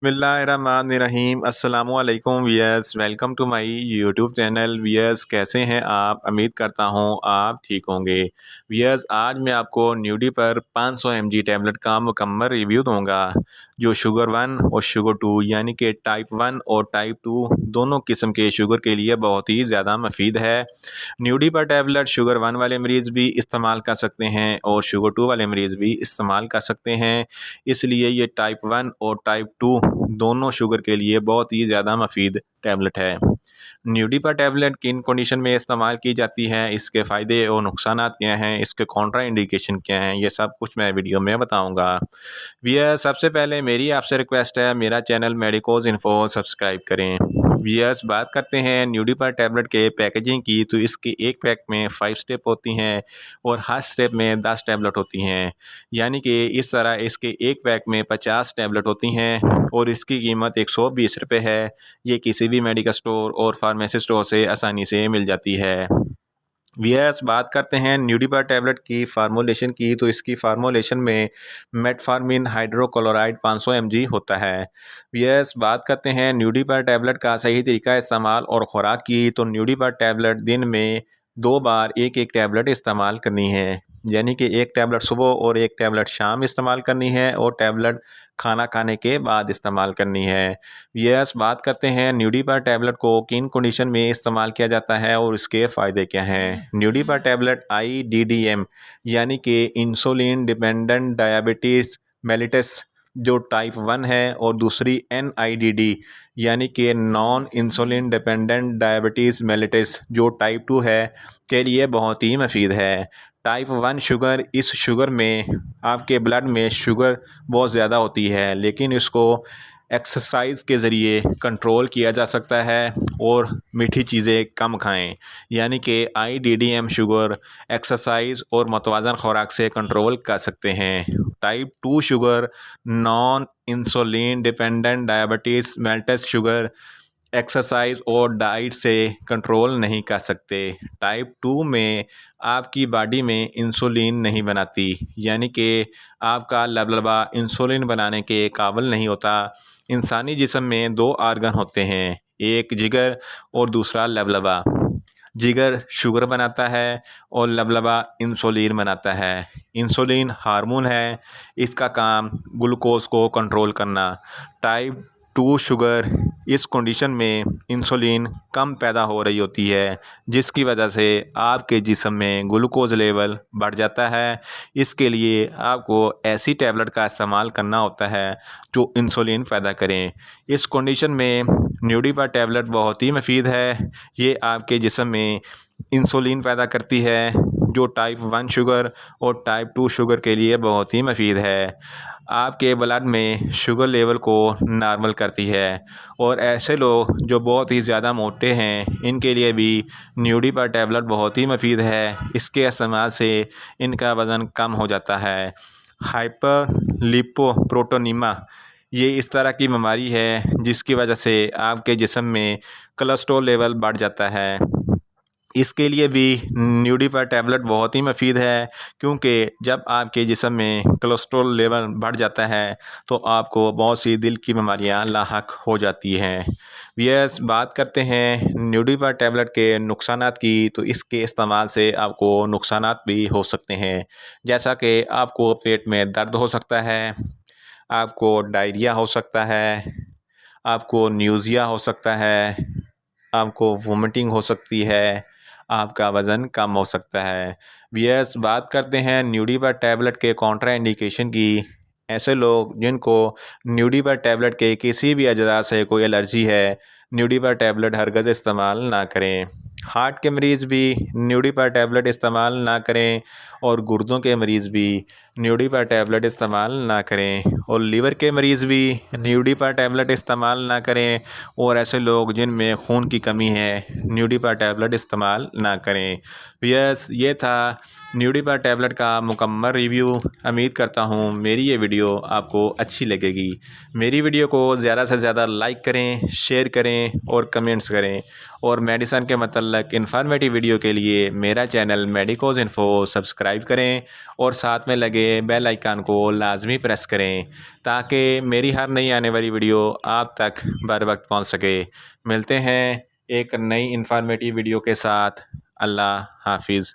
बिस्मिल्लाहिर्रहमानिर्रहीम अस्सलामुअलैकुम viewers, welcome to my YouTube channel. Viewers, कैसे हैं आप? उम्मीद करता हूं आप ठीक होंगे। वियर्स, आज मैं आपको न्यूडी पर 500 mg टैबलेट का मुकम्मल रिव्यू दूंगा, जो शुगर 1 और शुगर 2 यानी कि टाइप 1 और टाइप 2 दोनों किस्म के शुगर के लिए बहुत ही ज़्यादा मुफीद है। न्यूडी पर टैबलेट शुगर 1 वाले मरीज़ भी इस्तेमाल कर सकते हैं और शुगर 2 वाले मरीज़ भी इस्तेमाल कर सकते हैं। इसलिए ये टाइप 1 और टाइप 2 दोनों शुगर के लिए बहुत ही ज़्यादा मुफीद टैबलेट है। न्यूडीपा टैबलेट किन कंडीशन में इस्तेमाल की जाती है, इसके फ़ायदे और नुकसानात क्या हैं, इसके कॉन्ट्रा इंडिकेशन क्या हैं, ये सब कुछ मैं वीडियो में बताऊंगा। वियर्स, सबसे पहले मेरी आपसे रिक्वेस्ट है, मेरा चैनल मेडिकोज इन्फो सब्सक्राइब करें। वियर्स, बात करते हैं न्यूडीपा टैबलेट के पैकेजिंग की, तो इसके एक पैक में 5 स्टेप होती हैं और हर स्टेप में 10 टैबलेट होती हैं। यानी कि इस तरह इसके एक पैक में 50 टैबलेट होती हैं और इसकी कीमत 120 रुपये है। ये किसी भी मेडिकल स्टोर और फार्मेसी स्टोर से आसानी से मिल जाती है। वियर्स, बात करते हैं न्यूडीपा टैबलेट की फार्मूलेशन की, तो इसकी फार्मूलेशन में मेटफॉर्मिन हाइड्रोक्लोराइड 500 mg होता है। वियर्स, बात करते हैं न्यूडीपा टैबलेट का सही तरीका इस्तेमाल और खुराक की, तो न्यूडीपा टैबलेट दिन में 2 बार एक एक टैबलेट इस्तेमाल करनी है। यानी कि एक टैबलेट सुबह और एक टैबलेट शाम इस्तेमाल करनी है और टैबलेट खाना खाने के बाद इस्तेमाल करनी है। यस, बात करते हैं न्यूडीपा टैबलेट को किन कंडीशन में इस्तेमाल किया जाता है और इसके फ़ायदे क्या हैं। न्यूडीपा टैबलेट IDDM यानी कि इंसुलिन डिपेंडेंट डायबिटीज़ मेलिटस जो टाइप 1 है, और दूसरी NIDD यानी कि non insulin dependent diabetes mellitus जो टाइप 2 है, के लिए बहुत ही मुफीद है। टाइप 1 शुगर, इस शुगर में आपके ब्लड में शुगर बहुत ज़्यादा होती है, लेकिन इसको एक्सरसाइज के ज़रिए कंट्रोल किया जा सकता है और मीठी चीज़ें कम खाएं। यानी कि IDDM शुगर एक्सरसाइज और मतवाज़न खुराक से कंट्रोल कर सकते हैं। Type 2 sugar, non insulin dependent diabetes mellitus sugar exercise और डाइट से कंट्रोल नहीं कर सकते। टाइप 2 में आपकी बॉडी में इंसुलिन नहीं बनाती, यानी कि आपका लबलबा इंसुलिन बनाने के काबिल नहीं होता। इंसानी जिस्म में 2 आर्गन होते हैं, एक जिगर और दूसरा लबलबा। जिगर शुगर बनाता है और लबलबा इंसुलिन बनाता है। इंसुलिन हार्मोन है, इसका काम ग्लूकोज को कंट्रोल करना। टाइप 2 शुगर, इस कंडीशन में इंसुलिन कम पैदा हो रही होती है, जिसकी वजह से आपके जिस्म में ग्लूकोज लेवल बढ़ जाता है। इसके लिए आपको ऐसी टैबलेट का इस्तेमाल करना होता है जो इंसुलिन पैदा करें। इस कंडीशन में न्यूडीपा टैबलेट बहुत ही मुफीद है। ये आपके जिस्म में इंसुलिन पैदा करती है, जो टाइप 1 शुगर और टाइप 2 शुगर के लिए बहुत ही मुफीद है। आपके ब्लड में शुगर लेवल को नॉर्मल करती है और ऐसे लोग जो बहुत ही ज़्यादा मोटे हैं, इनके लिए भी न्यूडीपा टैबलेट बहुत ही मुफीद है। इसके इस्तेमाल से इनका वज़न कम हो जाता है। हाइपरलिपोप्रोटीनीमिया, ये इस तरह की बीमारी है जिसकी वजह से आपके जिस्म में कोलेस्ट्रॉल लेवल बढ़ जाता है। इसके लिए भी न्यूडीपा टैबलेट बहुत ही मुफीद है, क्योंकि जब आपके जिस्म में कोलेस्ट्रॉल लेवल बढ़ जाता है तो आपको बहुत सी दिल की बीमारियां लाहक हो जाती हैं। यस, बात करते हैं न्यूडीपा टैबलेट के नुकसानात की, तो इसके इस्तेमाल से आपको नुकसानात भी हो सकते हैं, जैसा कि आपको पेट में दर्द हो सकता है, आपको डायरिया हो सकता है, आपको न्यूज़िया हो सकता है, आपको वोमिटिंग हो सकती है, आपका वज़न कम हो सकता है। वियर्स, बात करते हैं न्यूडीपा टैबलेट के कॉन्ट्रा इंडिकेशन की। ऐसे लोग जिनको न्यूडीपा टैबलेट के किसी भी अज़ा से कोई एलर्जी है, न्यूडीपा टैबलेट हरगिज़ इस्तेमाल ना करें। हार्ट के मरीज़ भी न्यूडीपा टैबलेट इस्तेमाल ना करें और गुर्दों के मरीज़ भी न्यूडीपा टैबलेट इस्तेमाल ना करें और लीवर के मरीज़ भी न्यूडीपा टैबलेट इस्तेमाल ना करें और ऐसे लोग जिनमें खून की कमी है, न्यूडीपा टैबलेट इस्तेमाल ना करें। यस, ये था न्यूडीपा टैबलेट का मुकम्मल रिव्यू। उम्मीद करता हूँ मेरी ये वीडियो आपको अच्छी लगेगी। मेरी वीडियो को ज़्यादा से ज़्यादा लाइक करें, शेयर करें और कमेंट्स करें, और मेडिसन के मतलब इन्फॉर्मेटिव वीडियो के लिए मेरा चैनल मेडिकोज इन्फो सब्सक्राइब करें और साथ में लगे लिए बेल आइकन को लाजमी प्रेस करें ताकि मेरी हर नई आने वाली वीडियो आप तक बर वक्त पहुँच सके। मिलते हैं एक नई इन्फॉर्मेटिव वीडियो के साथ। अल्लाह हाफिज़।